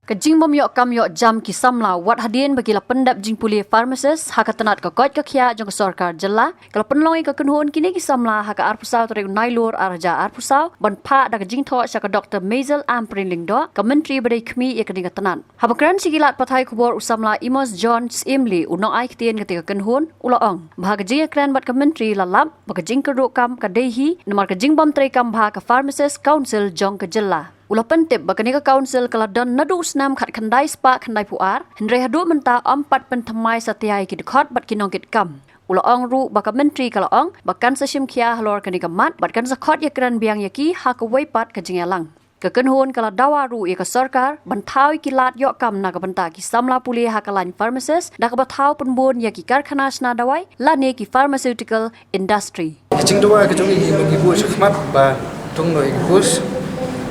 Kajing bom yok kam yok jam ki Samla wat hadien bagi la pendap jing Pule Pharmacist haka Tnad ka kot ka khia jong sarkar jella kalau penlongi ka kenhun kini ki Samla haka arpusau tere nailur arja arpusau ban pha da jing Thaw saka Dr. Mazel Amprin lingdo ka menteri badai khmi ya kini ka Tnad habakran sigilat pathai kubor usamla Imos John Imli unong ai ktien ketika kenhun ulaong bha jing kran bat ka menteri lalap baka jing Kyrduh kam ka dehi namar ka jing bom tre kam bha ka Pharmacist Council jong ka jella Ulapan tip bakani ka council kala don nadu snam khat khandai spa khandai puar hendrai hadu menta ampat pentamai satiai ki dekhot bat kinong kit kam ula ong ru baka menteri kala ong bakan sasim khia halor kani ka mat bat kan zakhot yakran biang yaki ha ka weipat ka jingalang ka kenhun kala dawa ru ya ka sarkar banthau ki lat yok kam na ka banta ki Samla Pule ha ka lan Pharmacist da ka bathau penbun ya ki karkhana sna dawai la ne ki Pharmaceutical industry kicing dawa ka jongi ki bu khmat ba tung noi ki bus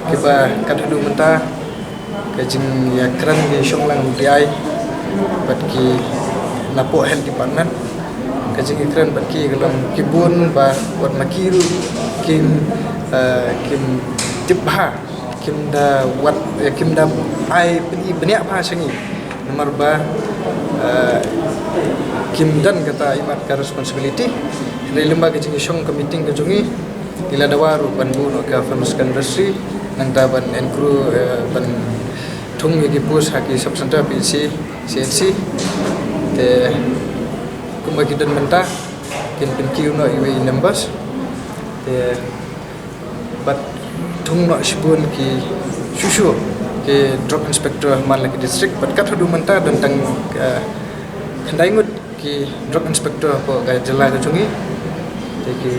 kiba kadadu menta kajing ya kran ke Shillong Mail bat ki napo health department kajing kran bat ki galam kibun ba wat makiru kim tibha kim da wat kim da ai benia pha sangi nomor ba kim dan kata imat ka responsibility dari lembaga kajing Shillong ke meeting ke jongi ila dawaru banbu no ka pharmaceutical industry nang taban and crew ban thung ye pus haki subcenter PC CNC te kumagi dan menta kin kiu no iwe numbers te bat thung no shibun ki shushu ke drug inspector malaki district bat kat hadu menta dan tang khandai ngut ki drug inspector ko ga jela ka chungi te ki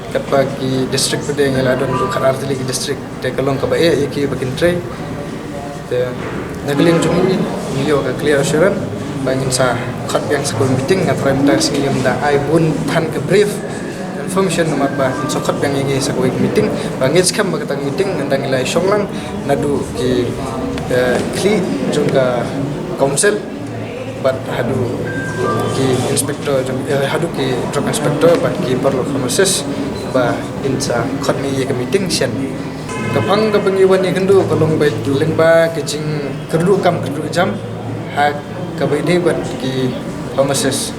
kapag ki district pede ngela don du kharar tili ki district te kalong ka ba e ki bakin tray te nagling chungi niyo ka clear assurance bangin sa khat yang sa meeting na prime task ni da ai bun than ka brief information nomor ba so khat yang ngi sa meeting bangin skam ba katang meeting ndang ilai Shillong nadu ki kli jungka council bat hadu ki inspector hadu ki drug inspector bat ki perlu pharmacist ba insa khotni ye meeting sian kapang ka pengiwan ni kendu kalong bai lengba kicing Kyrduh kam Kyrduh jam ha ka bai de bat ki pharmacist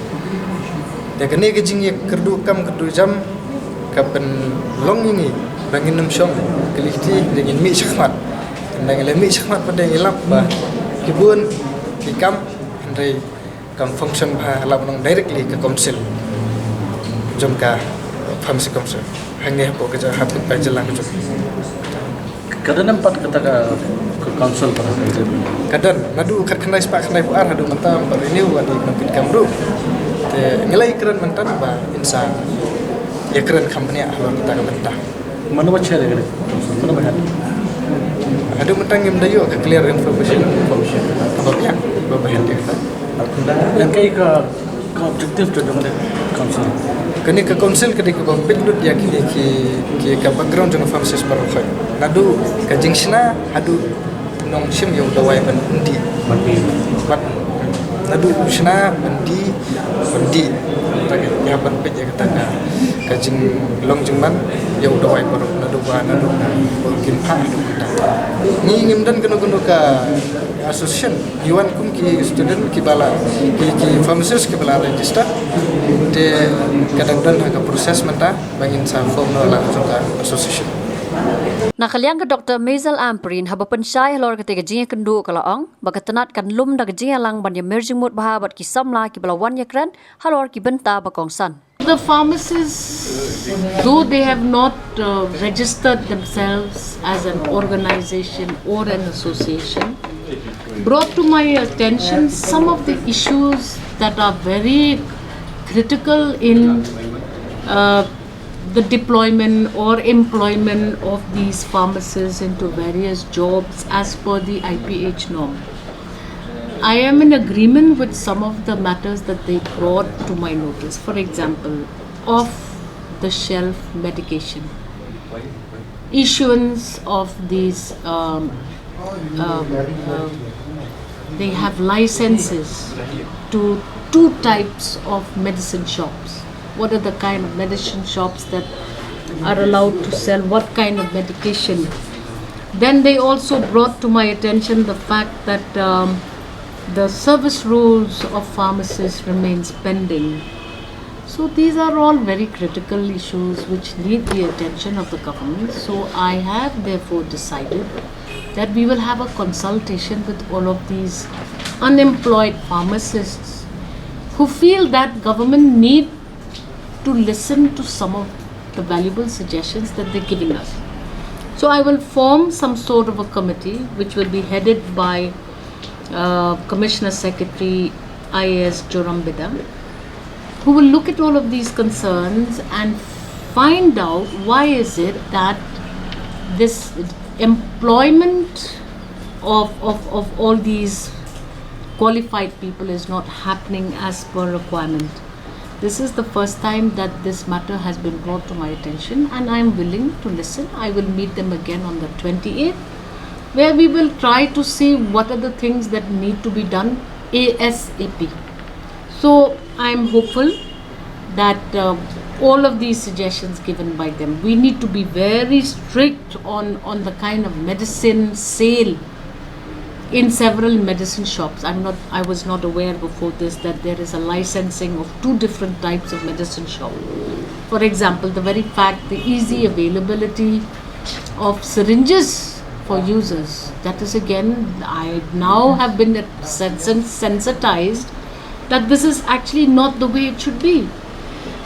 ya kene kicing ye Kyrduh kam Kyrduh jam ka pen long ini bangin num syong kelihti dengan mi syakmat dengan mi syakmat pada ngilap ba kibun kikam andai kam function ba lap nong directly ke council jom ka Pharmaceutical hanya apa kerja habis berjalan kerja. Kadang nampak kata ke council pada itu. Kadang nadu kena sepak kena puar hadu mentam ini buat di mungkin kamru. Nilai keren mentam bah insan. Ya keren company ahlo kita ke mentah. Mana baca lagi? Mana baca? Hadu mentang yang dayo ke clear information. Apa yang bahan dia. Yang kai ke objektif tu dengan council. Kini ke council kini ke pindut ya kini ki ke background jeng pharmacist baru khay nadu ke jingsna hadu nong sim yang dawai ban undi bat nadu usna undi ya ban pet ya kata ke jing long jingman yang dawai baru nadu mungkin ha ni ngimdan kena ka association yuan kum ki student ki bala ki pharmacist ki bala register de kadang-kadang agak proses menta bangin sa form no langsung ka association Nakaliang ka Dr. Mazel Amprin haba pensyai halor ketika jinga kendu kala ong baka Tnad kan lum da jinga lang ban ya merging mut bahabat ki Samla ki balawan yakran halor ki benta bakongsan The pharmacists, though they have not registered themselves as an organization or an association, brought to my attention some of the issues that are very critical in the deployment or employment of these pharmacists into various jobs as per the IPH norm. I am in agreement with some of the matters that they brought to my notice. For example, off-the-shelf medication, issuance of these, they have licenses to 2 types of medicine shops. What are the kind of medicine shops that are allowed to sell what kind of medication Then they also brought to my attention the fact that the service rules of pharmacists remains pending. So these are all very critical issues which need the attention of the government. So I have therefore decided that we will have a consultation with all of these unemployed pharmacists who feel that government need to listen to some of the valuable suggestions that they're giving us. So I will form some sort of a committee which will be headed by Commissioner Secretary IAS Jorambida, who will look at all of these concerns and find out why is it that this employment of all these qualified people is not happening as per requirement. This is the first time that this matter has been brought to my attention, and I am willing to listen. I will meet them again on the 28th, where we will try to see what are the things that need to be done ASAP. So I am hopeful that all of these suggestions given by them, we need to be very strict on the kind of medicine sale in several medicine shops. I was not aware before this that there is a licensing of 2 different types of medicine shop. For example, the very fact, the easy availability of syringes for users. That is again, I now have been sensitized that this is actually not the way it should be.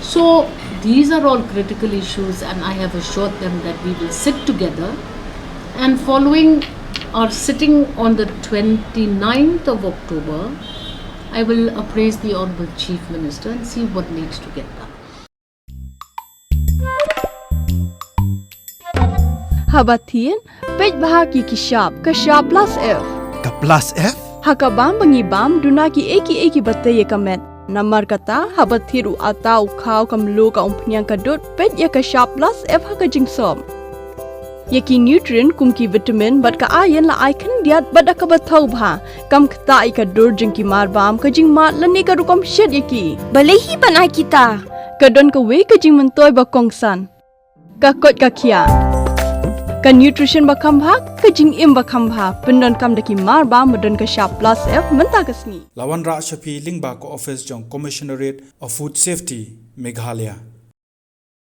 So these are all critical issues, and I have assured them that we will sit together, and following our sitting on the 29th of October, I will appraise the Honourable Chief Minister and see what needs to get done. Habatin, pej bahagi kishap, kashap plus F. Ka plus F? Hakabam bangibam dunaki eki bataye kamet. Namar kata habathiru atau kau kamlu ka umpnyang kadut pej ya kashap plus F haka jingsom. Yaki nutrient kumki vitamin bat ka ayan la icon diat bat ka bathau bha kam khta ka dur jingki marbam ka jing mat lani ka rukom shed yaki balehi banai kita ka don ka we ka jing mentoy ba kongsan ka kot ka khia ka nutrition ba kham bha ka jing im ba kham bha pendon kam daki marbam madon ka sharp plus F menta kasni Lawan Ra Shafi Lingba ko office jong Commissionerate of Food Safety Meghalaya